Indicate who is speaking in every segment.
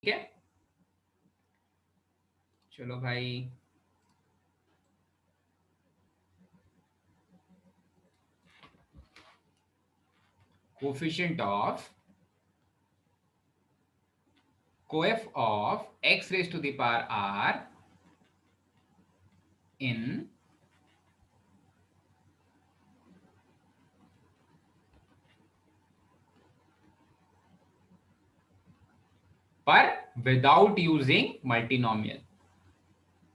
Speaker 1: है, चलो भाई। Coefficient of coef of x raised to the power r in पर without using multinomial,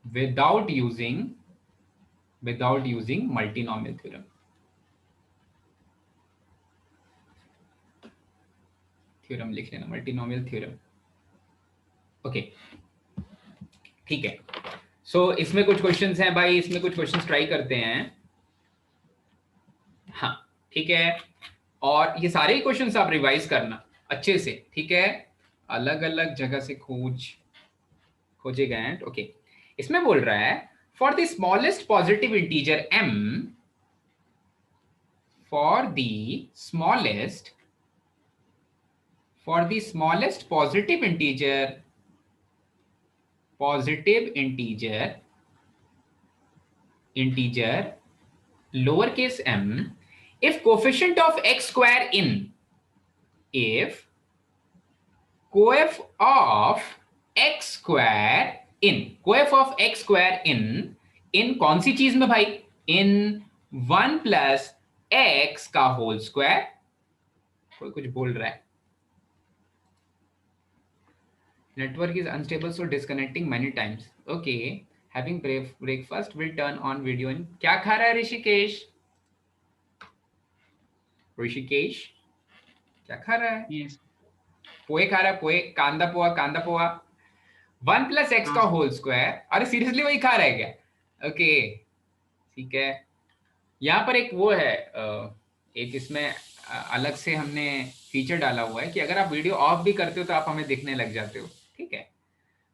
Speaker 1: without using multinomial theorem। Theorem लिख लेना, multinomial theorem. Okay ठीक है। सो इसमें कुछ क्वेश्चंस हैं भाई, इसमें कुछ क्वेश्चंस ट्राई करते हैं। हाँ ठीक है, और ये सारे ही क्वेश्चंस आप रिवाइज करना अच्छे से, ठीक है। अलग अलग जगह से खोजे गए हैं। ओके, इसमें बोल रहा है for the smallest positive integer m, for the smallest positive integer lowercase m, if coefficient of x square in, if coef of x square in कौन सी चीज में भाई, in 1 प्लस x का होल स्क्वायर। कोई कुछ बोल रहा है, network is unstable so disconnecting many times, okay, having breakfast will turn on video in। क्या खा रहा है ऋषिकेश? क्या खा रहा है? yes. पोहे खा रहा है, पोहे, कांदा पोहा 1 प्लस एक्स का होल स्क्वायर। अरे सीरियसली वही खा रहा है क्या? ओके ठीक है। यहाँ पर एक वो है, एक इसमें अलग से हमने फीचर डाला हुआ है कि अगर आप वीडियो ऑफ भी करते हो तो आप हमें दिखने लग जाते हो, ठीक है।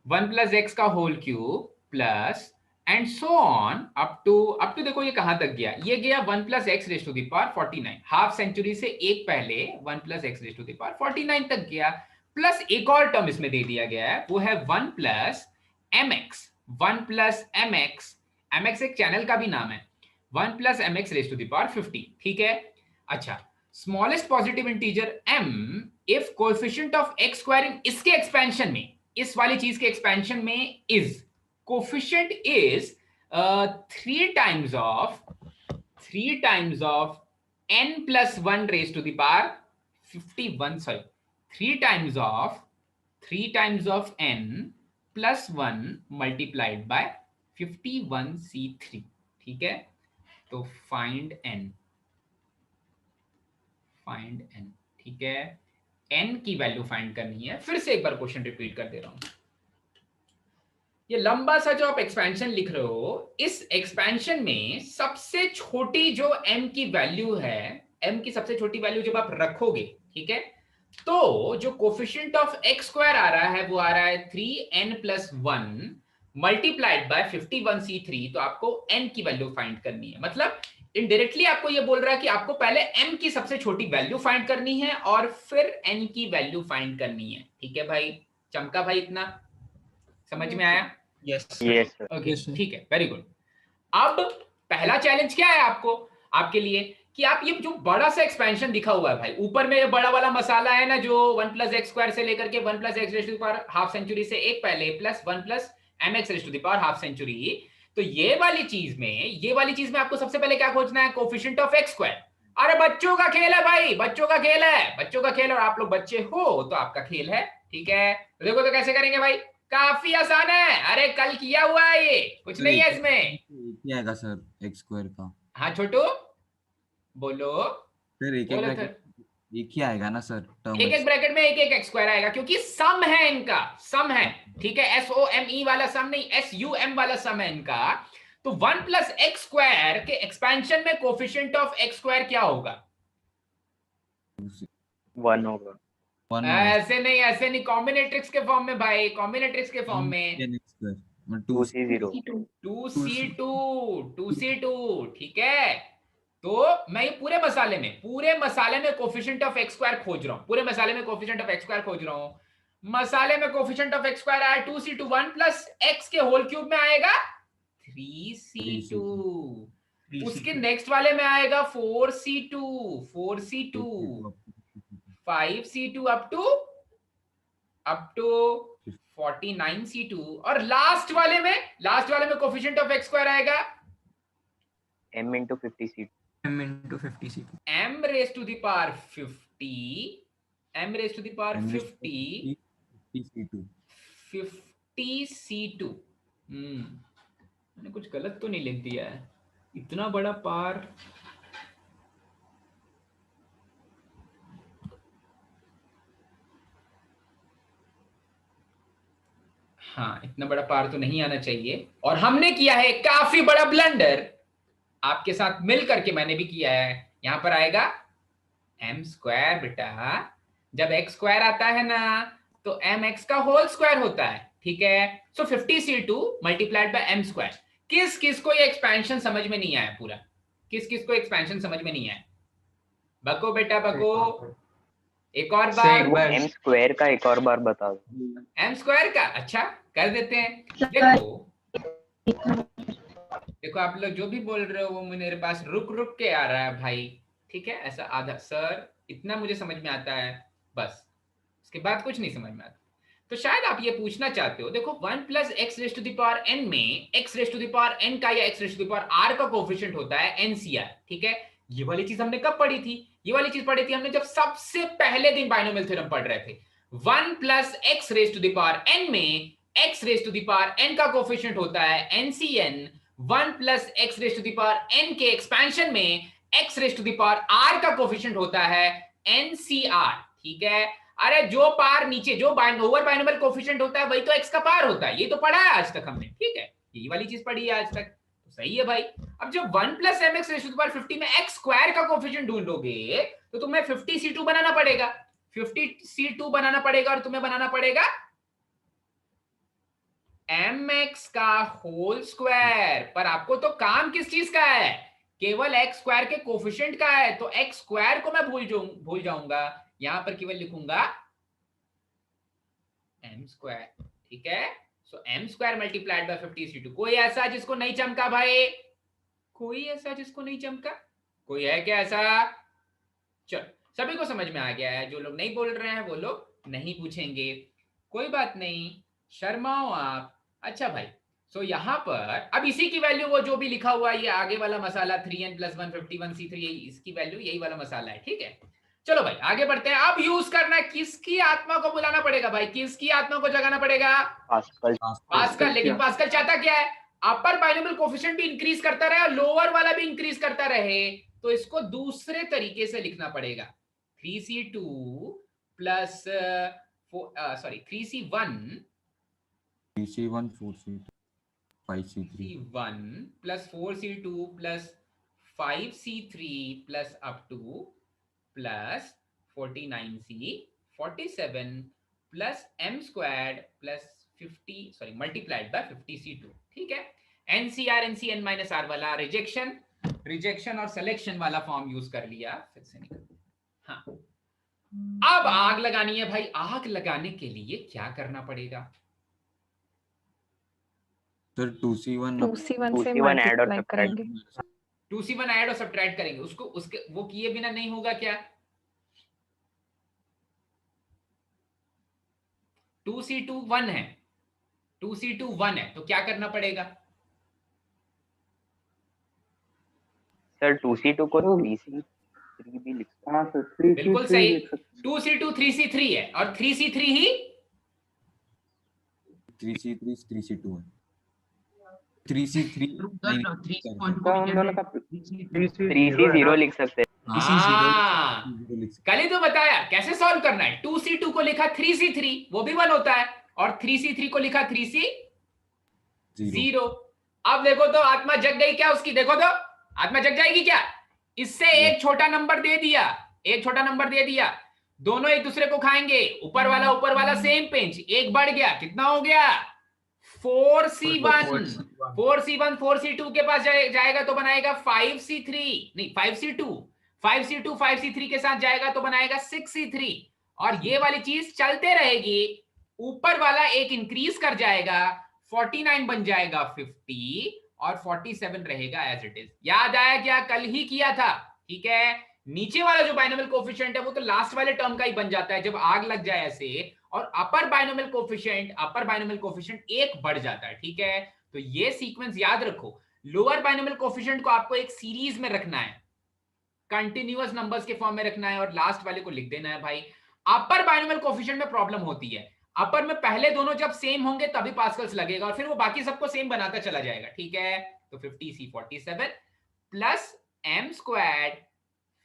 Speaker 1: 1 प्लस एक्स का whole cube plus and so on up to देखो ये कहां तक गया, ये गया 1 plus x raise to the power 49, half century से एक पहले 1 plus x raise to the power 49 तक गया। प्लस एक और टर्म इसमें दे दिया गया है, वो है 1 plus M X. 1 plus M X, M X एक चैनल का भी नाम है। 1 plus M x raise to the power 50, ठीक है। अच्छा, smallest positive integer m if coefficient of x square in, इसके एक्सपेंशन में, इस वाली चीज के एक्सपेंशन में is coefficient is 3 times of n plus 1 raise to the power 51, sorry 3 times of n plus 1 multiplied by 51c3, ठीक है। तो फाइंड n, ठीक है, n की वैल्यू फाइंड करनी है। फिर से एक बार क्वेश्चन रिपीट कर दे रहा हूं। ये लंबा सा जो आप एक्सपेंशन लिख रहे हो, इस एक्सपेंशन में सबसे छोटी जो m की वैल्यू है, m की सबसे छोटी वैल्यू जब आप रखोगे, ठीक है, तो जो कोफिशिएंट ऑफ x स्क्वायर आ रहा है वो आ रहा है 3n plus 1 multiplied by 51c3। तो आपको n की वैल्यू फाइंड करनी है। मतलब इनडायरेक्टली आपको ये बोल रहा है कि आपको पहले m की सबसे छोटी वैल्यू फाइंड करनी है और फिर n की वैल्यू फाइंड करनी है, ठीक है भाई। चमका भाई, इतना समझ में आया?
Speaker 2: यस
Speaker 1: ओके ठीक है, वेरी गुड। अब पहला चैलेंज क्या है आपके लिए कि आप ये जो बड़ा सा एक्सपेंशन दिखा हुआ है भाई, ऊपर में ये बड़ा वाला मसाला है ना, जो 1 प्लस एक्स स्क्वायर से लेकर के 1 plus x raise to the power half century से एक पहले plus 1 plus M x raise to the power half century. तो ये वाली चीज में आपको सबसे पहले क्या खोजना है? Coefficient of x square. अरे बच्चों का खेल है भाई, बच्चों का खेल, और आप लोग बच्चे हो तो आपका खेल है, ठीक है। तो देखो तो कैसे करेंगे भाई, काफी आसान है। अरे कल किया हुआ है, ये कुछ नहीं है इसमें।
Speaker 3: क्या आएगा सर एक्स स्क्वायर का?
Speaker 1: हाँ छोटू बोलो।
Speaker 3: सर एक ही आएगा ना सर?
Speaker 1: एक ब्रैकेट में एक एक्स स्क्वायर आएगा, क्योंकि सम है इनका, सम है, ठीक है। SOME वाला सम नहीं, SUM वाला सम है इनका। तो 1 प्लस एक्स स्क्वायर के एक्सपेंशन में कोफिशिएंट ऑफ एक्स स्क्वायर क्या होगा?
Speaker 2: 1 होगा।
Speaker 1: ऐसे नहीं, कॉम्बिनेट्रिक्स के फॉर्म में भाई, कॉम्बिनेट्रिक्स के फॉर्म में 2C2, ठीक है। तो मैं ये पूरे मसाले में कोफिशिएंट ऑफ एक्स स्क्वायर खोज रहा हूं, मसाले में कोफिशिएंट ऑफ एक्स स्क्वायर आया 2c2, 1 प्लस एक्स के होल क्यूब में आएगा 3c2, उसके नेक्स्ट वाले में आएगा 4c2, 5c2 up to 49c2, और लास्ट वाले में कोफिशिएंट ऑफ एक्स स्क्वायर आएगा
Speaker 2: m into 50c2,
Speaker 1: m raised to the power 50, m raised to the power 50 50c2। मैंने कुछ गलत तो नहीं लिख दिया है? इतना बड़ा पार, हाँ इतना बड़ा पार तो नहीं आना चाहिए, और हमने किया है काफी बड़ा ब्लंडर, आपके साथ मिल करके मैंने भी किया है। यहां पर आएगा m स्क्वायर, बेटा जब x स्क्वायर आता है ना तो mx का होल स्क्वायर होता है, ठीक है। सो 50c2 multiplied by m square. किस किस को ये एक्सपेंशन समझ में नहीं आया पूरा? किस किस को एक्सपेंशन समझ में नहीं आया? बको बेटा बको, एक और बार।
Speaker 2: m स्क्वायर का एक और बार बता दो।
Speaker 1: m स्क्वायर का, अच्छा कर देते हैं। देखो आप लोग जो भी बोल रहे हो वो मेरे पास रुक रुक के आ रहा है भाई, ठीक है। ऐसा आधा, सर इतना मुझे समझ में आता है बस, उसके बाद कुछ नहीं समझ में आता। तो शायद आप ये पूछना चाहते हो, देखो 1 plus x raise to the power n में x raise to the power n का या x raise to the power r का कोफिशिएंट होता है NCR, ठीक है। ये वाली चीज हमने कब पढ़ी थी? ये वाली चीज पढ़ी थी हमने जब सबसे पहले दिन बाइनोमियल थ्योरम पढ़ रहे थे। 1 plus x raise to the power n में x raise to the power n का कोफिशिएंट होता है NCN, 1 plus x raise to the power n के एक्सपेंशन में x raise to the power r का कोफिशिएंट होता है NCR, ठीक है। अरे जो पार नीचे जो ओवर बाइनोमियल कोफिशिएंट होता है वही तो x का पार होता है, ये तो पढ़ा है आज तक हमने, ठीक है। यही वाली चीज पढ़ी है आज तक, तो सही है भाई। अब जब 1 plus M x raise to the power 50 में x स्क्वायर का कोफिशिएंट ढूंढोगे तो तुम्हें 50c2 बनाना पड़ेगा, 50c2 बनाना पड़ेगा, और तुम्हें बनाना पड़ेगा mx का होल स्क्वायर। पर आपको तो काम किस चीज का है? केवल x स्क्वायर के कोफिशिएंट का है, तो x स्क्वायर को मैं भूल जाऊंगा, यहां पर केवल लिखूंगा m स्क्वायर, ठीक है। सो m square multiplied by 50c2। कोई ऐसा जिसको नहीं चमका भाई? कोई ऐसा जिसको नहीं चमका? कोई है क्या ऐसा? चलो सभी को समझ में आ गया है, जो लोग नहीं बोल रहे हैं वो लोग नहीं पूछेंगे, कोई बात नहीं, शर्माओ आप। अच्छा भाई, सो यहां पर अब इसी की वैल्यू वो जो भी लिखा हुआ है, ये आगे वाला मसाला 3n + 151c3, इसकी वैल्यू यही वाला मसाला है, ठीक है। चलो भाई आगे बढ़ते हैं। अब यूज करना, किसकी आत्मा को बुलाना पड़ेगा भाई? किसकी आत्मा को जगाना पड़ेगा? पास्कल। लेकिन पास्कल चाहता क्या है? अपर बाइनोमियल कोफिशिएंट भी इंक्रीज करता रहे और लोअर वाला भी इंक्रीज करता रहे, तो इसको दूसरे तरीके से लिखना पड़ेगा। 3c2 plus 3c1
Speaker 3: 4c2 5c3
Speaker 1: 1 plus 4c2 plus 5c3 plus up to plus 49c 47 plus m squared plus 50 multiplied by 50c2, ठीक है। NCR NCN माइनस R वाला रिजेक्शन और सिलेक्शन वाला फॉर्म यूज कर लिया, फिर से निकल। हाँ, अब आग लगानी है भाई। आग लगाने के लिए क्या करना पड़ेगा?
Speaker 3: सर 2c1
Speaker 2: से मल्टीप्लाई करेंगे,
Speaker 1: 2c1 ऐड और सब्ट्रैक्ट करेंगे, उसको उसके वो किए बिना नहीं होगा क्या? 2c2 1 है, 2c2 1 है, तो क्या करना पड़ेगा?
Speaker 2: सर 2c2 को 3c3 भी लिख सकते हैं।
Speaker 4: हाँ सर 3c3
Speaker 1: बिल्कुल सही, 2c2 3c3 है, और 3c3 ही
Speaker 3: 3c3 3c2 है। 3c3
Speaker 2: 3c0 लिख सकते हैं।
Speaker 1: कल ही तो बताया कैसे सॉल्व करना है। 2c2 को लिखा 3c3, वो भी 1 होता है, और 3c3 को लिखा 3c0। अब देखो तो आत्मा जग गई क्या उसकी? देखो तो आत्मा जग जाएगी क्या? इससे एक छोटा नंबर दे दिया, दोनों एक दूसरे को खाएंगे, ऊपर वाला सेम पेंच, एक बढ़ गया, कितना हो गया? 4c1 4c2 के पास जाएगा तो बनाएगा 5c3, नहीं 5c2 5c3 के साथ जाएगा तो बनाएगा 6c3, और ये वाली चीज चलते रहेगी ऊपर वाला एक इंक्रीज कर जाएगा, 49 बन जाएगा 50 और 47 रहेगा एज इट इज। याद आया क्या? कल ही किया था, ठीक है। नीचे वाला जो बाइनोमियल कोफिशिएंट है वो तो लास्ट वाले टर्म का ही बन जाता है जब आग लग जाए ऐसे, और अपर बाइनोमियल कोफिशिएंट एक बढ़ जाता है, ठीक है। तो ये सीक्वेंस याद रखो। लोअर बाइनोमियल कोफिशिएंट को आपको एक सीरीज में रखना है, कंटिन्यूअस नंबर्स के फॉर्म में रखना है, और लास्ट वाले को लिख देना है भाई। अपर बाइनोमियल कोफिशिएंट में प्रॉब्लम होती है, अपर में पहले दोनों जब सेम होंगे तभी पास्कल्स लगेगा, और फिर वो बाकी सबको सेम बनाता चला जाएगा, ठीक है। तो 50C47 plus m squared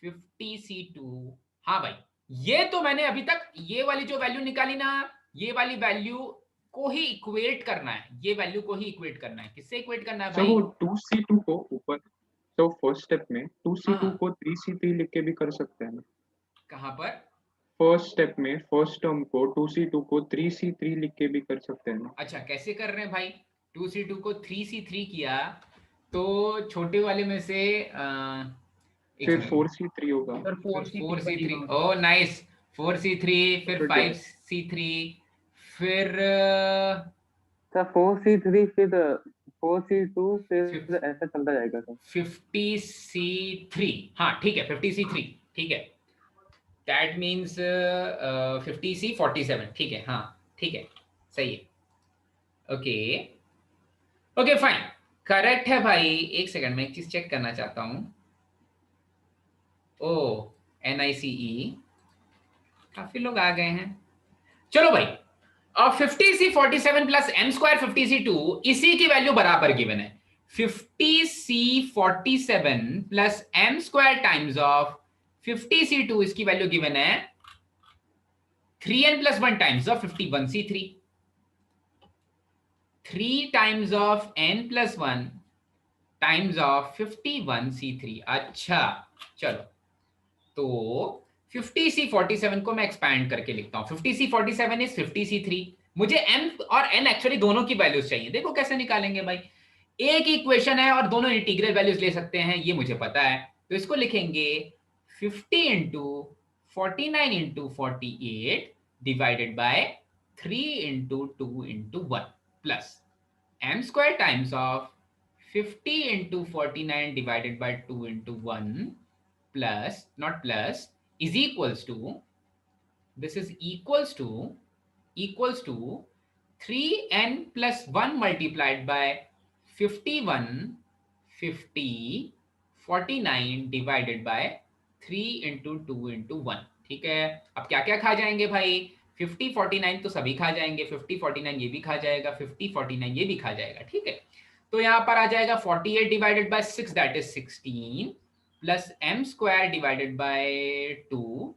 Speaker 1: 50C2। हाँ भाई, ये तो मैंने अभी तक ये वाली जो वैल्यू निकाली ना, ये वाली वैल्यू को ही इक्वेट करना है, ये वैल्यू को ही इक्वेट करना है। किससे इक्वेट करना है भाई?
Speaker 4: वो 2C2 को ऊपर, तो फर्स्ट स्टेप में 2C2
Speaker 1: हाँ।
Speaker 4: को 3C3 लिख के भी कर सकते हैं ना।
Speaker 1: कहां पर?
Speaker 4: फर्स्ट स्टेप में फर्स्ट टर्म को 2C2 को 3C3 लिख के भी कर सकते हैं ना।
Speaker 1: अच्छा, कैसे कर रहे हैं भाई? 2C2 को 3C3 किया तो छोटे वाले में से
Speaker 4: फिर 4C3 होगा।
Speaker 5: Sir
Speaker 1: 4C3, oh nice, 4C3 फिर 5C3 फिर
Speaker 5: सर 4C3 फिर 4C2 फिर ऐसा चलता जाएगा सर।
Speaker 1: 50C3, हाँ ठीक है 50C3, ठीक है। दैट मीन्स 50C47, ठीक है, हाँ ठीक है, सही है। ओके ओके फाइन, करेक्ट है भाई। एक सेकंड में एक चीज चेक करना चाहता हूं। ओ NICE, काफी लोग आ गए हैं। चलो भाई, अब 50C47 plus m square 50C2, इसी की वैल्यू बराबर गिवन है। 50C47 plus m square times of 50C2, इसकी वैल्यू गिवन है 3n plus 1 times of 51C3। 3 times of n plus 1 times of 51C3। अच्छा चलो, तो 50C47 को मैं एक्सपैंड करके लिखता हूं। 50C47 is 50C3। मुझे m और n एक्चुअली दोनों की वैल्यूज चाहिए। देखो कैसे निकालेंगे भाई, एक इक्वेशन है और दोनों इंटीग्रल वैल्यूज ले सकते हैं, ये मुझे पता है। तो इसको लिखेंगे 50 into 49 into 48 divided by 3 into 2 into 1 plus m square times of 50 into 49 divided by 2 into 1 plus, not plus, is equals to, this is equals to 3n plus 1 multiplied by 51 50 49 divided by 3 into 2 into 1। ठीक है, अब क्या क्या खा जाएंगे भाई? 50 49 तो सभी खा जाएंगे, 50 49 ये भी खा जाएगा, 50 49 ये भी खा जाएगा, ठीक है। तो यहां पर आ जाएगा 48 divided by 6 that is 16 plus m square divided bye 2,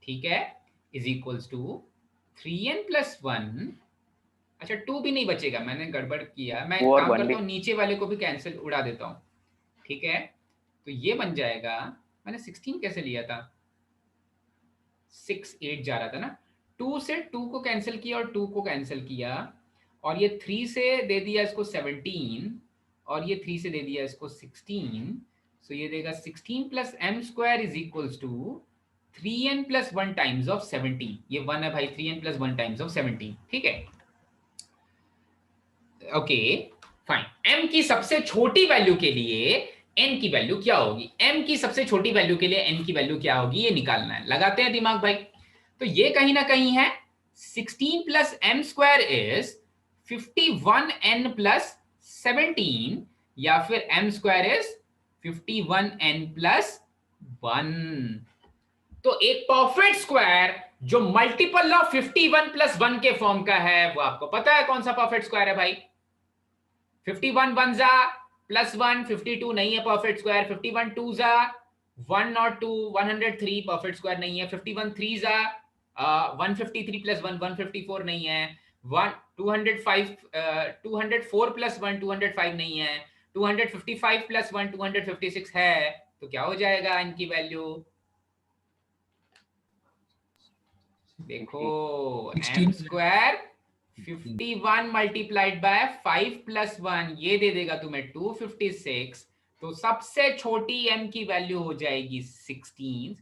Speaker 1: ठीक है, is equals to 3n plus 1। अच्छा 2 भी नहीं बचेगा, मैंने गड़बड़ किया। मैं काम करता हूँ, नीचे वाले को भी कैंसिल उड़ा देता हूँ, ठीक है। तो ये बन जाएगा, मैंने 16 कैसे लिया था, 6 8 जा रहा था ना, 2 से 2 को कैंसिल किया और 2 को कैंसिल किया, और ये 3 से दे दिया इसको 17, और ये 3 से दे दिया इसको 16। सो ये देगा 16 plus m square is equals to 3n plus 1 times of 17। ये 1 है भाई, 3n प्लस 1 टाइम्स ऑफ 17, ठीक है। ओके फाइन, m की सबसे छोटी वैल्यू के लिए n की वैल्यू क्या होगी? m की सबसे छोटी वैल्यू के लिए n की वैल्यू क्या होगी, ये निकालना है। लगाते हैं दिमाग भाई। तो ये कहीं ना कहीं है 16 plus m square is 51n plus 17, या फिर m square is 51n plus 1। तो एक परफेक्ट स्क्वायर जो मल्टीपल ऑफ 51 प्लस 1 के फॉर्म का है, वो आपको पता है कौन सा परफेक्ट स्क्वायर है भाई? 51 1 जा प्लस 1 52 नहीं है परफेक्ट स्क्वायर। 51 2 जा 1 और 2 103 परफेक्ट स्क्वायर नहीं है। 51 3 जा 153 प्लस 1 154 नहीं है। 204 प्लस 1 205 नहीं है। 255 प्लस 1 256 है। तो क्या हो जाएगा इनकी वैल्यू? देखो m square 51 multiplied by 5 plus 1 ये दे देगा तुम्हें 256। तो सबसे छोटी m की वैल्यू हो जाएगी 16,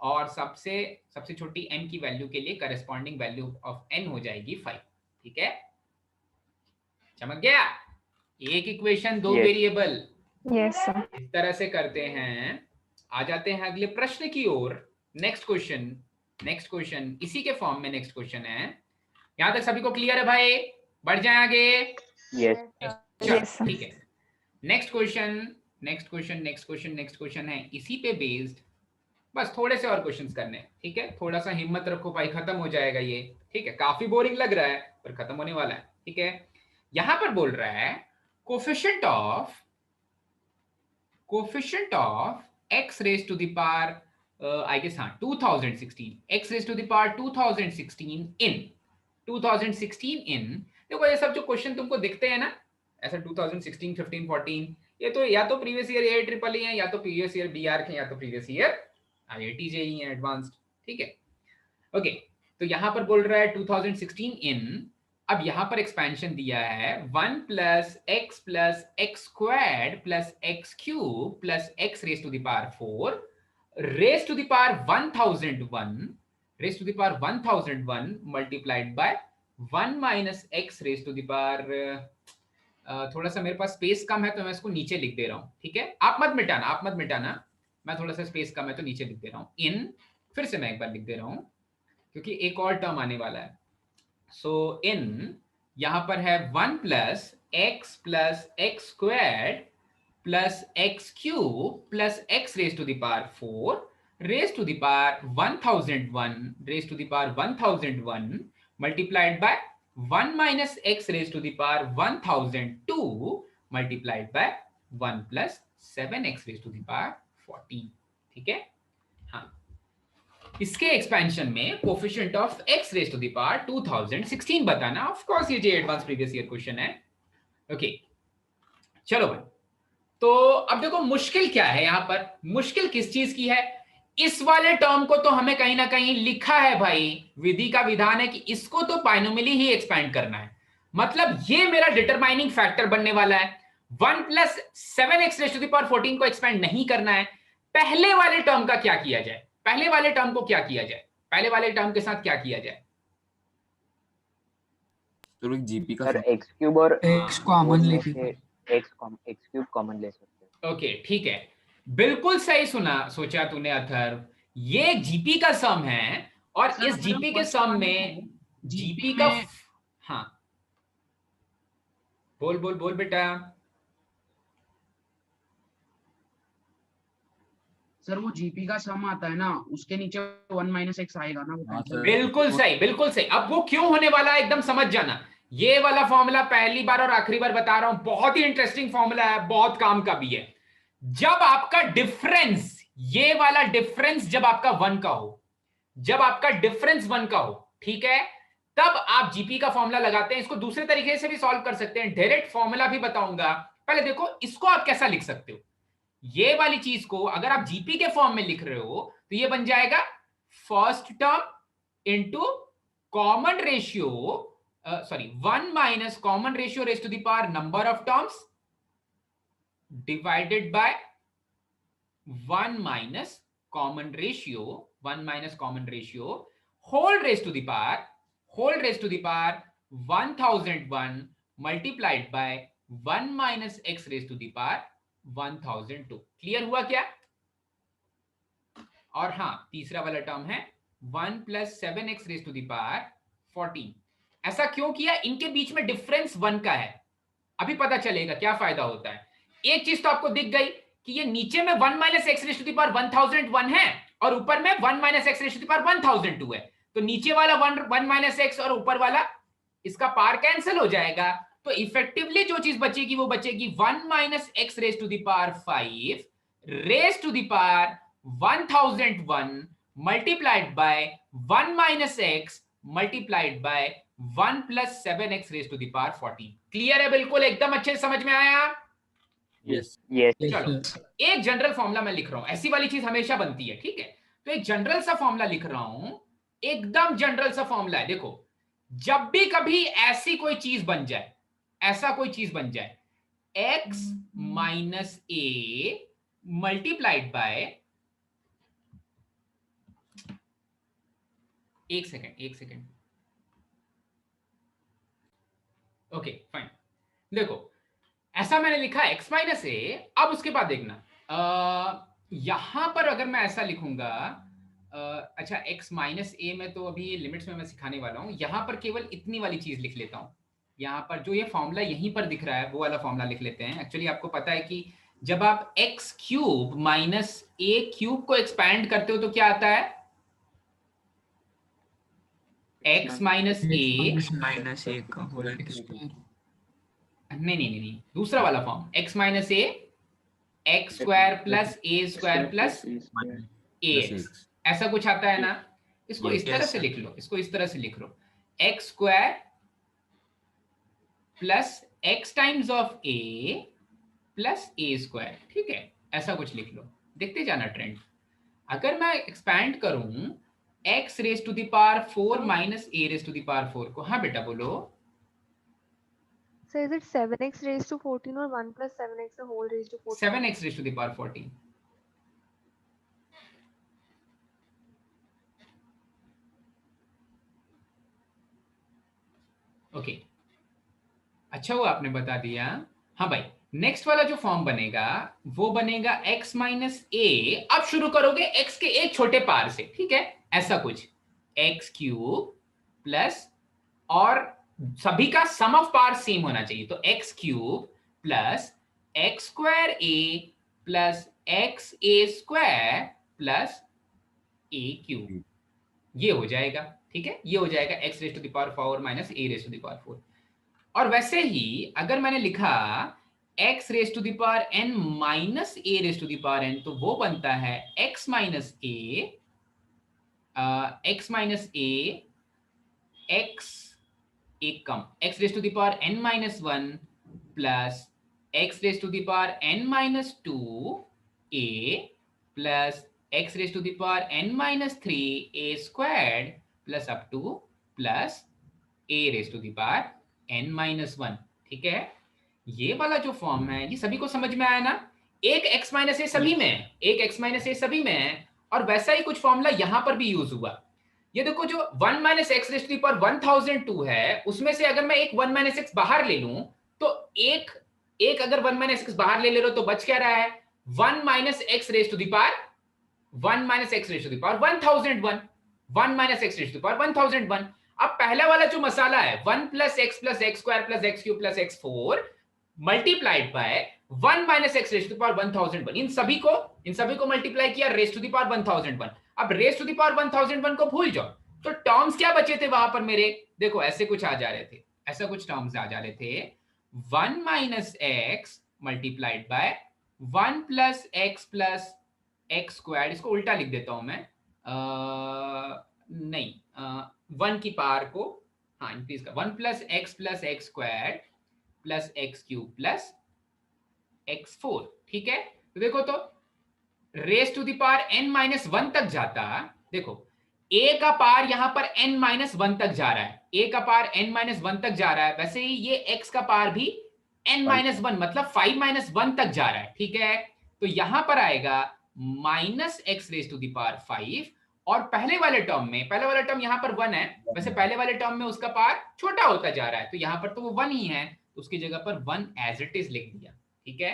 Speaker 1: और सबसे छोटी m की वैल्यू के लिए करस्पॉन्डिंग वैल्यू ऑफ n हो जाएगी 5। ठीक है, चमक गया। एक इक्वेशन, दो
Speaker 2: Yes.
Speaker 1: Variable,
Speaker 6: yes sir.
Speaker 1: इस तरह से करते हैं। आ जाते हैं अगले प्रश्न की ओर। नेक्स्ट क्वेश्चन इसी के फॉर्म में नेक्स्ट क्वेश्चन है। यहां तक सभी को क्लियर है भाई? बढ़ जाए आगे।
Speaker 2: Yes.
Speaker 1: चलो,
Speaker 6: Yes, sir.
Speaker 1: ठीक है। नेक्स्ट क्वेश्चन है इसी पे बेस्ड। बस थोड़े से और क्वेश्चंस करने हैं, ठीक है। थोड़ा सा हिम्मत रखो भाई, खत्म हो जाएगा ये, ठीक है। काफी बोरिंग लग रहा है पर खत्म होने वाला है, ठीक है। यहां पर बोल रहा है coefficient of x raise to the power I guess, हाँ, 2016, x raise to the power 2016 इन देखो ये सब जो क्वेश्चन तुमको दिखते हैं ना ऐसा 2016, 15, 14, ये तो या तो प्रीवियस ईयर ए ट्रिपल है, या तो प्रीवियस ईयर बीआर के, या तो प्रीवियस ईयर आईआईटी जेईई है एडवांस्ड, ठीक है। ओके, तो यहां पर बोल रहा है 2016 इन। अब यहां पर एक्सपेंशन दिया है 1 plus x squared plus x cube plus x raise to the power 4 raise to the power 1001 multiplied by 1 minus x raise to the power, थोड़ा सा मेरे पास स्पेस कम है तो मैं इसको नीचे लिख दे रहा हूं, ठीक है। आप मत मिटाना, मैं थोड़ा सा स्पेस कम है तो नीचे लिख दे रहा हूं। इन, फिर से मैं एक बार लिख दे रहा हूं क्योंकि एक और टर्म आने वाला है। सो इन यहां पर है 1 plus x squared plus x cube plus x raise to the power 4 raise to the power 1001 multiplied by 1 minus x raise to the power 1002 multiplied by 1 plus 7x raise to the power 14, ठीक है। हाँ, इसके expansion में coefficient of x raise to the power 2016 बताना। Of course ये जो advance previous year question है। Okay, चलो भाई, तो अब देखो मुश्किल क्या है यहां पर। मुश्किल किस चीज की है? इस वाले टर्म को तो हमें कहीं ना कहीं लिखा है भाई, विधि का विधान है कि इसको तो बाइनोमियली ही एक्सपेंड करना है। मतलब ये मेरा डिटरमाइनिंग फैक्टर बनने वाला है। 1 plus 7x raise to the power 14 को एक्सपेंड नहीं करना है। पहले वाले टर्म का क्या किया जाए? पहले वाले टर्म को क्या किया जाए? पहले वाले टर्म के साथ क्या किया जाए?
Speaker 3: तो जीपी का
Speaker 2: सर एक्स क्यूब और
Speaker 7: एक्स कॉमन लेके
Speaker 2: एक्स क्यूब कॉमन ले सकते हैं।
Speaker 1: ओके, ठीक है, बिल्कुल सही सोचा तूने अथर्व। ये जीपी का सम है और
Speaker 7: सर,
Speaker 1: इस जीपी के सम में जीपी का, हाँ, बोल बेटा।
Speaker 7: सर वो जीपी का सम आता है ना, उसके नीचे 1 माइनस एक्स आएगा ना,
Speaker 3: हाँ, सर।
Speaker 1: बिल्कुल सही। अब वो क्यों होने वाला है एकदम समझ जाना। ये वाला फॉर्मूला पहली बार और आखिरी बार बता रहा हूं, बहुत ही इंटरेस्टिंग फॉर्मूला है, बहुत काम का भी है। जब आपका डिफरेंस, ये वाला डिफरेंस जब आपका 1 का हो, ठीक है, तब आप जीपी का फॉर्मूला लगाते हैं। इसको दूसरे तरीके से भी सॉल्व कर सकते हैं, डायरेक्ट फॉर्मूला भी बताऊंगा। पहले देखो इसको आप कैसा लिख सकते हो। ये वाली चीज को अगर आप जीपी के फॉर्म में लिख रहे हो तो ये बन जाएगा first term into common ratio, 1 minus common ratio raise to the power number of terms divided by 1 minus common ratio whole raise to the power 1001 multiplied by 1 minus x raise to the power 1002। Clear हुआ क्या? और हाँ, तीसरा वाला term है 1 plus 7x raise to the power 14। ऐसा क्यों किया? इनके बीच में डिफरेंस 1 का है। अभी पता चलेगा क्या फायदा होता है। एक चीज तो आपको दिख गई कि ये नीचे में 1 minus x raise to the power 1001 है और ऊपर में 1 minus x raise to the power 1002 है। तो नीचे वाला 1 माइनस एक्स और ऊपर वाला इसका पावर कैंसिल हो जाएगा। तो इफेक्टिवली जो चीज बचेगी वो बचेगी 1 minus x raise to the power 5 raise to the power 1001 multiplied by 1 minus x multiplied by 1 plus 7x raise to the power 14। Clear है? बिल्कुल एकदम अच्छे से समझ में आया?
Speaker 3: यस।
Speaker 1: चलो, एक जनरल फॉर्मूला मैं लिख रहा हूं, ऐसी वाली चीज हमेशा बनती है, ठीक है। तो एक जनरल सा फॉर्मूला लिख रहा हूं, एकदम जनरल सा फॉर्मूला है। देखो, जब भी कभी ऐसी कोई चीज बन जाए, x minus A multiplied by एक सेकेंड। ओके फाइन, देखो ऐसा मैंने लिखा x माइनस ए। अब उसके बाद देखना यहां पर अगर मैं ऐसा लिखूंगा, अच्छा x माइनस ए में तो अभी लिमिट्स में मैं सिखाने वाला हूं, यहां पर केवल इतनी वाली चीज लिख लेता हूं। यहाँ पर जो ये फॉर्मूला यहीं पर दिख रहा है वो वाला फॉर्मूला लिख लेते हैं। एक्चुअली आपको पता है कि जब आप x क्यूब माइनस ए क्यूब को एक्सपैंड करते हो तो क्या आता है, x माइनस ए
Speaker 3: माइनस एक का होल स्क्वायर।
Speaker 1: नहीं, दूसरा वाला form x minus A x square plus A square plus A x, ऐसा कुछ आता है ना। इसको इस तरह से लिख लो, इसको इस तरह से लिख लो, X square plus X times of A plus A square, ठीक है, ऐसा कुछ लिख लो। देखते जाना ट्रेंड। अगर मैं एक्सपैंड करूं x raise to the power 4 minus a raise to the power 4 को, हाँ बेटा बोलो।
Speaker 6: So is it 7x raised to 14 or 1 plus 7x the whole raised to 14?
Speaker 1: 7x raised to the power 14। Okay, अच्छा वो आपने बता दिया। हाँ भाई, नेक्स्ट वाला जो फॉर्म बनेगा वो बनेगा x माइनस ए। अब शुरू करोगे x के एक छोटे पार से, ठीक है, ऐसा कुछ x क्यूब प्लस, और सभी का सम ऑफ पार सेम होना चाहिए, तो x cube plus x square A plus X A square plus A cube, ये हो जाएगा, ठीक है, ये हो जाएगा x raise to the power 4 minus a raise to the power 4। और वैसे ही अगर मैंने लिखा x raise to the power n minus a raise to the power n, तो वो बनता है x माइनस a x एक कम x raise to the power n minus 1 plus x raise to the power n minus 2 a plus x raise to the power n minus 3 a squared plus up to plus a raise to the power n minus 1, ठीक है। ये वाला जो form है ये सभी को समझ में आया ना, एक x माइनस a सभी में, एक x माइनस a सभी में, और वैसा ही कुछ फॉर्मूला यहां पर भी यूज हुआ। ये देखो जो 1 minus x raise to the power 1002 है, उसमें से अगर मैं एक 1 माइनस एक्स बाहर ले लूं तो एक अगर 1 माइनस एक्स बाहर ले लो तो बच क्या रहा है, 1 minus x raise to the power 1 minus x raise to the power 1001, 1 minus x raise to the power 1001। अब पहला वाला जो मसाला है 1 plus x square plus x cube plus x 4 multiplied by 1 minus x raise to the power 1001, इन सभी को multiply किया रेज टू द पावर 1001। अब रेज टू द पावर 1001 को भूल जाओ, तो टर्म्स क्या बचे थे वहां पर मेरे, देखो ऐसे कुछ आ जा रहे थे, ऐसा कुछ टर्म्स आ जा रहे थे, 1 minus x multiplied by 1 plus x square, इसको उल्टा लिख देता हूं मैं, नहीं 1 की पावर को हाँ इंक्रीज कर, 1 plus x square plus x cube plus x 4, ठीक है। तो देखो तो raise to the power n minus 1 तक जाता, देखो a का पावर यहां पर n माइनस 1 तक जा रहा है, a का पावर n माइनस 1 तक जा रहा है, वैसे ही ये x का पावर भी n माइनस 1 मतलब 5 माइनस 1 तक जा रहा है, ठीक है। तो यहां पर आएगा minus x raise to the power 5, और पहले वाले टर्म में, पहला वाला टर्म यहां पर 1 है, वैसे पहले वाले टर्म में उसका पावर छोटा होता जा रहा है, तो यहां पर तो वो 1 ही है, तो उसकी जगह पर 1 एज इट इज लिख दिया, ठीक है।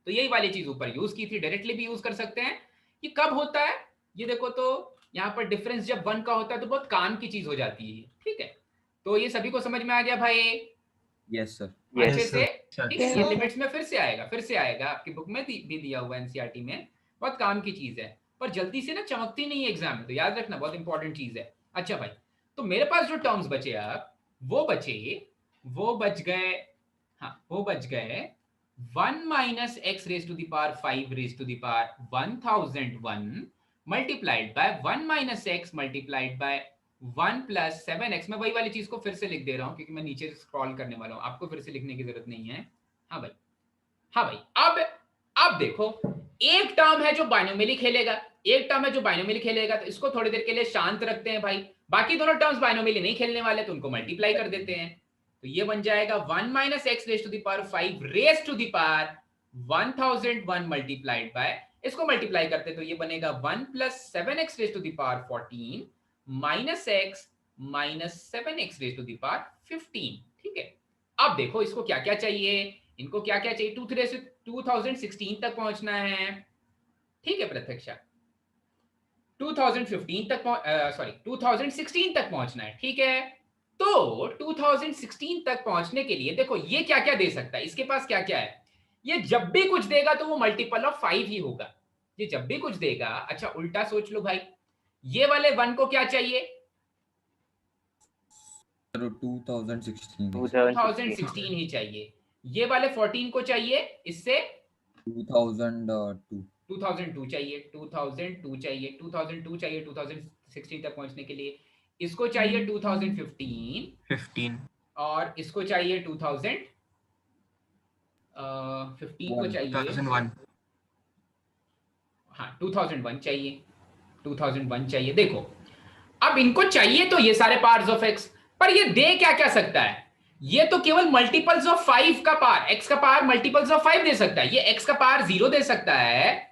Speaker 1: तो यही वाली चीज ऊपर यूज की थी, डायरेक्टली भी यूज कर सकते हैं। ये कब होता है, ये देखो तो यहाँ पर डिफरेंस जब 1 का होता है तो बहुत काम की चीज हो जाती है, ठीक है। तो ये सभी को समझ में आ गया भाई?
Speaker 3: यस सर,
Speaker 1: अच्छे से, ठीक है। ये लिमिट्स में फिर से आएगा आपकी बुक में भी दिया हुआ है एनसीईआरटी में, बहुत काम की चीज है, पर जल्दी से ना चमकती नहीं है एग्जाम में, तो याद रखना बहुत इंपॉर्टेंट चीज है। अच्छा भाई, तो मेरे पास जो टर्म्स बचे अब वो बच गए 1 minus x raise to the power 5 raise to the power 1001 multiplied by 1 minus x multiplied by 1 plus 7x। मैं वही वाली चीज को फिर से लिख दे रहा हूं क्योंकि मैं नीचे स्क्रॉल करने वाला हूं, आपको फिर से लिखने की जरूरत नहीं है। हाँ भाई, अब देखो एक टर्म है जो बाइनोमियली खेलेगा, तो इसको थोड़ी देर के लिए शांत रखते हैं भाई, बाकी दोनों टर्म्स बाइनोमियली नहीं खेलने वाले तो उनको मल्टीप्लाई कर देते हैं। तो ये बन जाएगा 1 minus x raise to the power 5 raise to the power 1001 multiplied by, इसको मल्टीप्लाई करते तो ये बनेगा 1 plus 7x raise to the power 14 minus x minus 7x raise to the power 15। ठीक है, अब देखो इसको क्या क्या चाहिए, इनको क्या क्या चाहिए, 2016 तक पहुंचना है। ठीक है प्रत्यक्षा, 2015 तक 2016 तक पहुंचना है। ठीक है, तो 2016 तक पहुंचने के लिए देखो ये क्या क्या दे सकता है, इसके पास क्या क्या है। ये जब भी कुछ देगा तो वो मल्टीपल ऑफ 5 ही होगा, ये जब भी कुछ देगा। अच्छा उल्टा सोच लो भाई, ये वाले 1 को क्या चाहिए, 2016 ही चाहिए। ये वाले 14 को चाहिए, इससे 2002 चाहिए, 2002 चाहिए, 2002 चाहिए 2016 तक पहुंचने के लिए। इसको चाहिए 2015 और इसको चाहिए 2015 को चाहिए
Speaker 8: 2001।
Speaker 1: हाँ 2001 चाहिए, 2001 चाहिए। देखो अब इनको चाहिए तो ये सारे पार्ट्स ऑफ एक्स, पर ये दे क्या क्या सकता है, ये तो केवल मल्टीपल्स ऑफ 5 का पावर, एक्स का पावर मल्टीपल्स ऑफ 5 दे सकता है। ये एक्स का पावर 0 दे सकता है,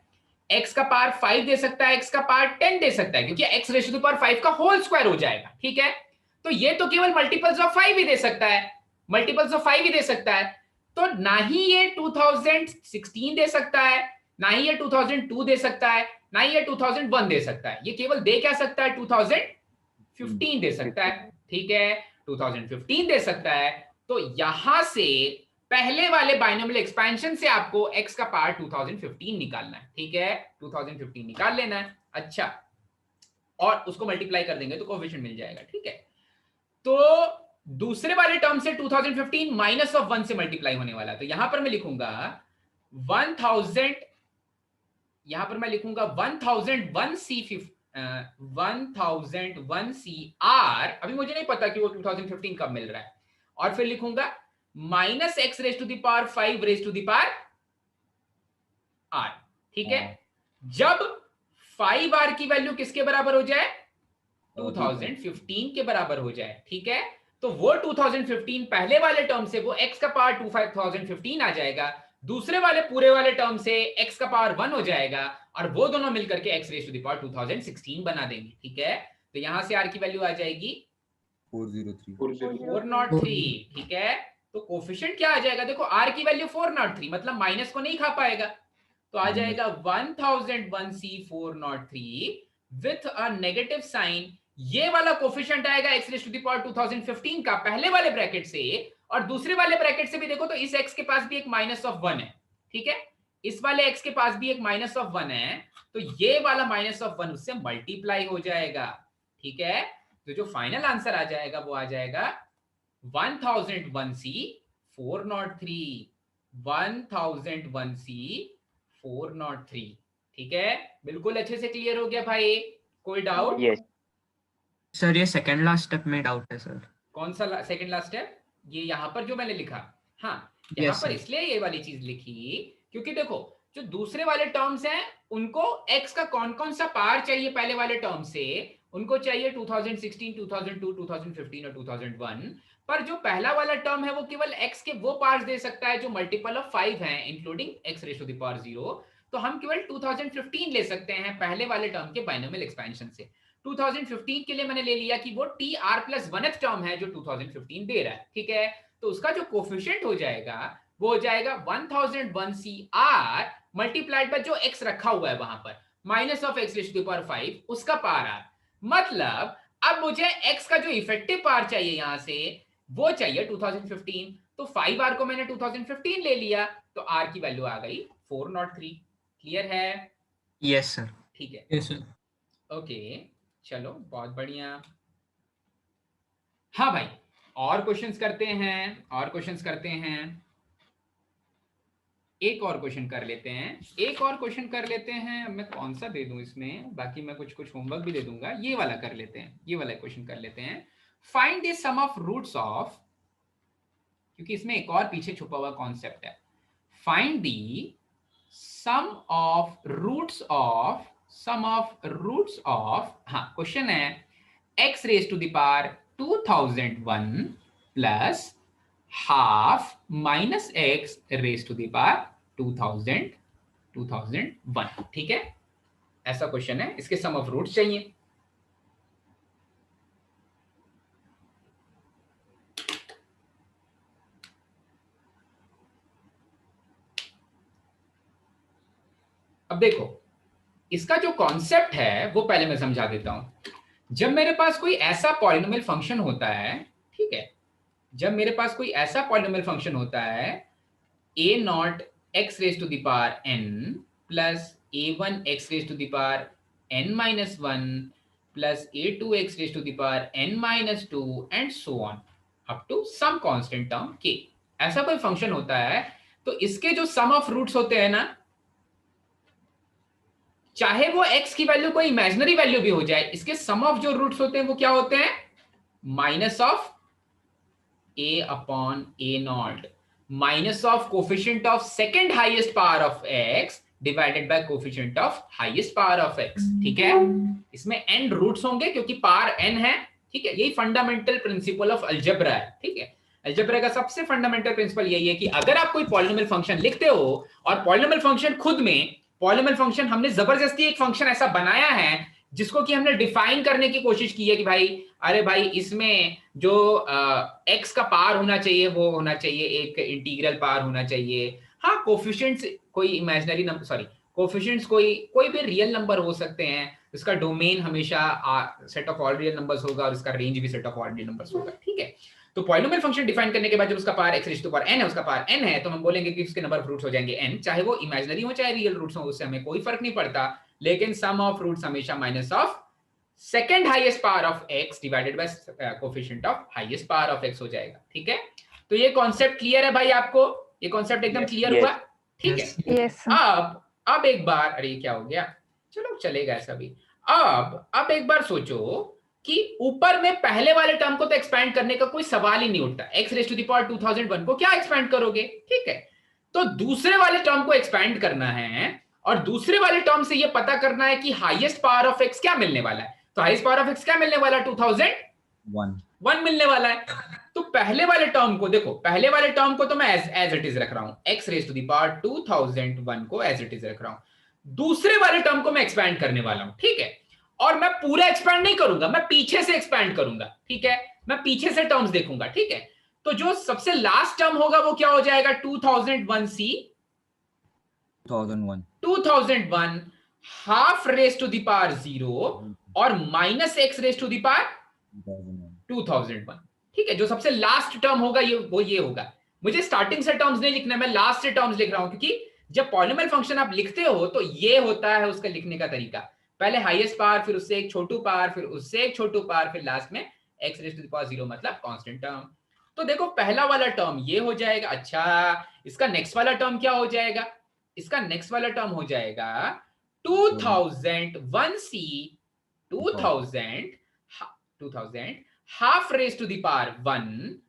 Speaker 1: एक्स का पावर 5 दे सकता है, एक्स का पावर 10 दे सकता है, क्योंकि x raise to the power 5 का होल स्क्वायर हो जाएगा। ठीक है, तो ये तो केवल मल्टीपल्स ऑफ 5 ही दे सकता है, मल्टीपल्स ऑफ 5 ही दे सकता है। तो ना ही ये 2016 दे सकता है, ना ही ये 2002 दे सकता है, ना ही ये 2001 दे सकता है। ये केवल दे क्या सकता है, 2015 दे सकता है। ठीक है, 2015 दे सकता है। तो यहां से पहले वाले बाइनोमियल एक्सपेंशन से आपको x का पार्ट 2015 निकालना है। ठीक है, 2015 निकाल लेना है। अच्छा, और उसको मल्टीप्लाई कर देंगे तो कोएफिशिएंट मिल जाएगा। ठीक है, तो दूसरे वाले टर्म से 2015 माइनस ऑफ 1 से मल्टीप्लाई होने वाला है। तो यहां पर मैं लिखूंगा 1000, यहां पर मैं लिखूंगा 1001 अभी मुझे नहीं पता कि वो 2015 कब मिल रहा है, और फिर लिखूंगा minus x raise to the power 5 raise to the power r। ठीक है, जब 5r की वैल्यू किसके बराबर हो जाए, 2015 के बराबर हो जाए। ठीक है, तो वो 2015 पहले वाले टर्म से वो x का पावर 2015 आ जाएगा, दूसरे वाले पूरे वाले टर्म से x का पावर 1 हो जाएगा, और वो दोनों मिलकर के x raise to the power 2016 बना देंगे। ठीक है, तो यहां से r की वैल्यू आ जाएगी 403। ठीक है, तो कोफिशिएंट क्या आ जाएगा, देखो r की वैल्यू 403, मतलब माइनस को नहीं खा पाएगा, तो आ जाएगा 1001c403 with a negative sign. ये वाला कोफिशिएंट आएगा x raise to the power 2015 का पहले वाले ब्रैकेट से, और दूसरे वाले ब्रैकेट से भी देखो तो इस x के पास भी एक माइनस ऑफ 1 है। ठीक है, इस वाले x के पास भी एक माइनस ऑफ 1 है, तो ये वाला माइनस ऑफ 1 उससे मल्टीप्लाई हो जाएगा। ठीक है, तो जो फाइनल आंसर आ जाएगा वो आ जाएगा 1001c403, 1001c403। ठीक है, बिल्कुल अच्छे से क्लियर हो गया भाई, कोई डाउट?
Speaker 2: यस
Speaker 8: सर ये सेकंड लास्ट स्टेप में डाउट है सर।
Speaker 1: कौन सा सेकंड लास्ट स्टेप? ये यहाँ पर जो मैंने लिखा, हाँ यहाँ
Speaker 8: Yes,
Speaker 1: पर
Speaker 8: sir.
Speaker 1: इसलिए ये वाली चीज लिखी क्योंकि देखो जो दूसरे वाले टर्म्स हैं उनको x का कौन कौन सा पार चाहिए, पहले वाले टर्म से उनको चाहिए 2016, 2002, 2015 और 2001, पर जो पहला वाला टर्म है वो केवल x के वो पार्ट्स दे सकता है जो मल्टीपल ऑफ 5 हैं, including x raise to the power 0। तो हम केवल 2015 ले सकते हैं पहले वाले टर्म के बाइनोमियल एक्सपेंशन से। 2015 के लिए मैंने ले लिया कि वो tr+1th टर्म है जो 2015 दे रहा है। ठीक है, तो उसका जो कोफिशिएंट हो जाएगा वो हो जाएगा 1001cr मल्टीप्लाइड बाय जो x रखा हुआ है वहां पर minus of x raise to the power 5 उसका पावर r। मतलब अब मुझे x का जो इफेक्टिव पावर चाहिए यहां से वो चाहिए 2015, तो 5r को मैंने 2015 ले लिया, तो r की वैल्यू आ गई 403। क्लियर है?
Speaker 8: Yes sir.
Speaker 1: ठीक है,
Speaker 8: यस सर।
Speaker 1: ओके चलो बहुत बढ़िया। हाँ भाई, और क्वेश्चंस करते हैं, और क्वेश्चंस करते हैं, एक और क्वेश्चन कर लेते हैं, एक और क्वेश्चन कर लेते हैं। मैं कौन सा दे दूं इसमें, बाकी मैं कुछ कुछ होमवर्क भी दे दूंगा। ये वाला कर लेते हैं, ये वाला क्वेश्चन कर लेते हैं। Find the sum of roots of, क्योंकि इसमें एक और पीछे छुपा हुआ कॉन्सेप्ट है। Find the sum of roots of, sum of roots of, हाँ क्वेश्चन है x raise to the power 2001 plus half minus x raise to the power 2001। ठीक है, ऐसा क्वेश्चन है, इसके सम ऑफ रूट्स चाहिए। अब देखो इसका जो कॉन्सेप्ट है वो पहले मैं समझा देता हूं। जब मेरे पास कोई ऐसा पॉलिनोमियल फंक्शन होता है, ठीक है, जब मेरे पास कोई ऐसा पॉलिनोमियल फंक्शन होता है a naught x raise to the power n plus a1 x raise to the power n minus 1 plus a2 x raise to the power n minus 2 and so on up to some constant term k, ऐसा कोई function होता है तो इसके जो सम of roots होते हैं ना, चाहे वो x की वैल्यू कोई इमेजिनरी वैल्यू भी हो जाए, इसके सम ऑफ जो रूट्स होते हैं वो क्या होते हैं, minus of a upon a not minus of coefficient of second highest power of x divided by coefficient of highest power of x। ठीक है, इसमें n रूट्स होंगे क्योंकि पावर n है। ठीक है, यही फंडामेंटल प्रिंसिपल ऑफ अलजेब्रा है। ठीक है, अलजेब्रा का सबसे फंडामेंटल प्रिंसिपल यही है कि अगर आप कोई पॉलिनोमियल फंक्शन लिखते हो और पॉलिनोमियल फंक्शन खुद में, पॉलिनोमियल फंक्शन हमने जबरदस्ती एक फंक्शन ऐसा बनाया है जिसको कि हमने डिफाइन करने की कोशिश की है कि भाई अरे भाई इसमें जो x का पावर होना चाहिए वो होना चाहिए एक इंटीग्रल पावर होना चाहिए। हाँ, कोफिशिएंट्स कोई इमेजिनरी नंबर, सॉरी कोफिशिएंट्स कोई भी रियल नंबर हो सकते हैं, इसका डोमेन हमेशा set of all real numbers होगा और इसका रेंज भी set of all real numbers होगा। ठीक है, तो पॉलिनोमियल फंक्शन डिफाइन करने के बाद जब उसका power x raise to power n है, उसका पावर n है, तो हम बोलेंगे कि उसके नंबर ऑफ रूट्स हो जाएंगे n, चाहे वो इमेजिनरी हो चाहे रियल रूट्स हो, उससे हमें कोई फर्क नहीं पड़ता, लेकिन सम ऑफ रूट्स हमेशा minus of second highest power of x divided by coefficient of highest power of x हो जाएगा। ठीक है, तो ये कॉन्सेप्ट क्लियर है भाई आपको, ये कॉन्सेप्ट एकदम क्लियर हुआ। ठीक है,
Speaker 6: Yes.
Speaker 1: अब एक बार, अरे क्या हो गया, चलो चलेगा ऐसा भी। अब एक बार सोचो कि ऊपर में पहले वाले टर्म को तो एक्सपैंड करने का कोई सवाल ही नहीं उठता, x raise to the power 2001 को क्या एक्सपैंड करोगे। ठीक है, तो दूसरे वाले टर्म को एक्सपैंड करना है और दूसरे वाले टर्म से ये पता करना है कि हाईएस्ट पावर ऑफ x क्या मिलने वाला है। तो हाईएस्ट पावर ऑफ x क्या मिलने वाला है, 2001 मिलने वाला है। तो पहले वाले टर्म को देखो, पहले वाले टर्म को तो मैं एज इट इज रख रहा हूं, x raise to the power 2001 को एज इट इज रख रहा हूं। दूसरे वाले टर्म को मैं एक्सपैंड करने वाला हूं। ठीक है, और मैं पूरा एक्सपैंड नहीं करूंगा, मैं पीछे से एक्सपैंड करूंगा। ठीक है, मैं पीछे से टर्म्स देखूंगा। ठीक है, तो जो सबसे लास्ट टर्म होगा वो क्या हो जाएगा, 2001 half raise to the power 0 और minus x raise to the power 2001। ठीक है, जो सबसे लास्ट टर्म होगा ये होगा। मुझे स्टार्टिंग से टर्म्स नहीं लिखना है, मैं लास्ट से टर्म्स लिख रहा हूं, क्योंकि जब पॉलिनोमियल फंक्शन आप लिखते हो तो ये होता है उसका लिखने का तरीका, पहले हाईएस्ट पावर, फिर उससे एक छोटू पावर, फिर उससे एक छोटू पावर, फिर लास्ट में x raise to the power 0 मतलब कांस्टेंट टर्म। तो देखो पहला वाला टर्म ये हो जाएगा। अच्छा, इसका नेक्स्ट वाला टर्म क्या हो जाएगा, इसका नेक्स्ट वाला टर्म हो जाएगा 2001c 2000 half raise to the power 1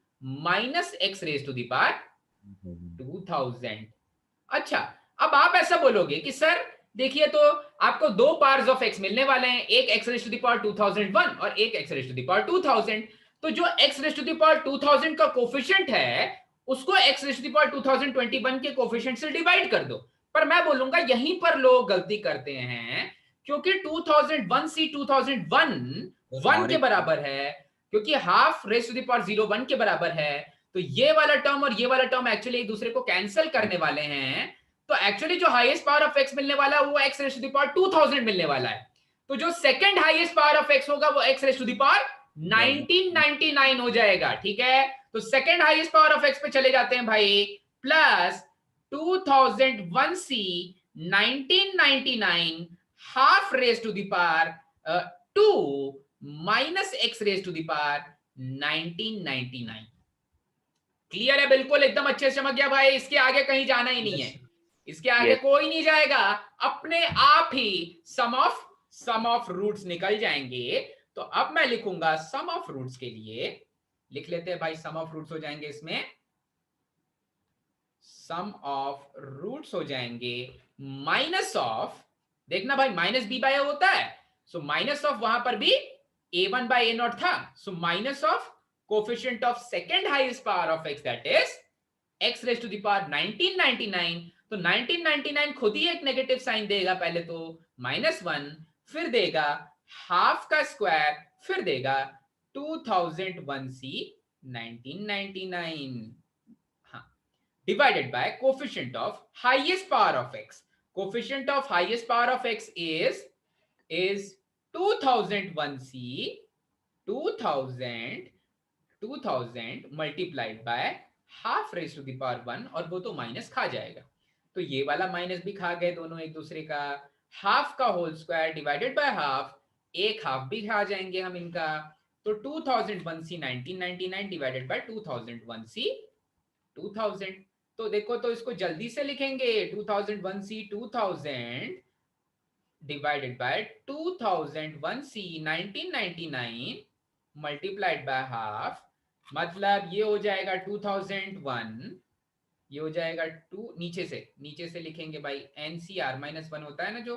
Speaker 1: minus x raise to the power 2000। अच्छा, अब आप ऐसा बोलोगे कि सर देखिए तो आपको दो पावर्स ऑफ x मिलने वाले हैं, एक x raise to the power 2001 और एक x raise to the power 2000। तो जो x raise to the power 2000 का कोफिशिएंट है उसको x raise to the power 2021 के कोफिशिएंट से डिवाइड कर दो। पर मैं बोलूंगा यहीं पर लोग गलती करते हैं, क्योंकि 2001c 2001 1 के बराबर है, क्योंकि half raise to the power 0 1 के बराबर है, तो ये वाला टर्म और ये वाला टर्म एक्चुअली एक दूसरे को कैंसिल करने वाले हैं। तो एक्चुअली जो हाईएस्ट पावर ऑफ x मिलने वाला है वो x raise to the power 2000 मिलने वाला है। तो जो second highest power of x होगा वो x raise to the power 1999 हो जाएगा। ठीक है, तो second highest power of x पे चले जाते हैं भाई, plus 2001c 1999 half raise to the power 2 minus x raise to the power 1999। Clear है, बिल्कुल एकदम अच्छे से समझ गया भाई, इसके आगे कहीं जाना ही नहीं है, इसके आगे कोई नहीं जाएगा, अपने आप ही सम ऑफ रूट्स निकल जाएंगे। तो अब मैं लिखूंगा सम ऑफ रूट्स के लिए, लिख लेते हैं भाई, सम ऑफ रूट्स हो जाएंगे इसमें, सम ऑफ रूट्स हो जाएंगे माइनस ऑफ, देखना भाई माइनस b बाय a होता है, सो माइनस ऑफ वहां पर भी a1 बाय a0 था, so minus of coefficient of second highest power of x that is x raise to the power 1999। तो 1999 खुद ही एक नेगेटिव साइन देगा, पहले तो -1, फिर देगा हाफ का स्क्वायर, फिर देगा 2001c 1999 divided by coefficient of highest power of x। Coefficient of highest power of x is 2001c 2000 multiplied by half raise to the power 1, और वो तो माइनस खा जाएगा, तो ये वाला माइनस भी खा गए दोनों एक दूसरे का। हाफ का whole square divided by half, एक हाफ भी खा जाएंगे हम इनका, तो 2001c 1999 डिवाइडेड बाय 2001c 2000। तो देखो तो इसको जल्दी से लिखेंगे, 2001c 2000 divided by 2001c 1999 multiplied by half, मतलब ये हो जाएगा 2001, ये हो जाएगा 2, नीचे से लिखेंगे भाई, NCR -1 होता है ना जो,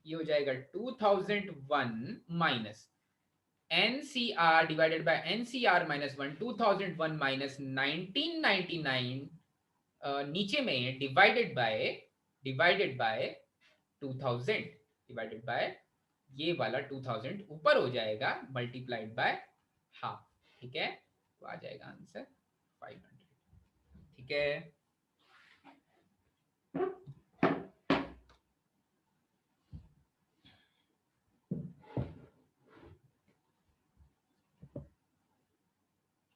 Speaker 1: ये हो जाएगा 2001 minus NCR divided by NCR -1, 2001 minus 1999 नीचे में डिवाइडेड बाय 2000 डिवाइडेड बाय ये वाला 2000 ऊपर हो जाएगा मल्टीप्लाइड बाय हाफ, ठीक है, तो आ जाएगा आंसर 500, ठीक है।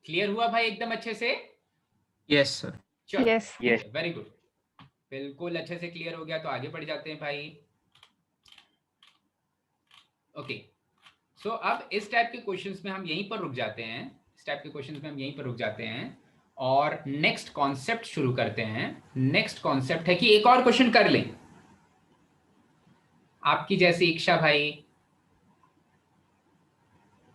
Speaker 1: क्लियर हुआ भाई एकदम अच्छे से?
Speaker 8: Yes sir.
Speaker 1: चलो,
Speaker 6: Yes.
Speaker 2: Yes.
Speaker 1: वेरी गुड, बिल्कुल अच्छे से क्लियर हो गया, तो आगे बढ़ जाते हैं भाई। ओके, सो अब इस टाइप के क्वेश्चंस में हम यहीं पर रुक जाते हैं, और नेक्स्ट कॉन्सेप्ट शुरू करते हैं। नेक्स्ट कॉन्सेप्ट है कि एक और क्वेश्चन कर लें, आपकी जैसी इच्छा भाई।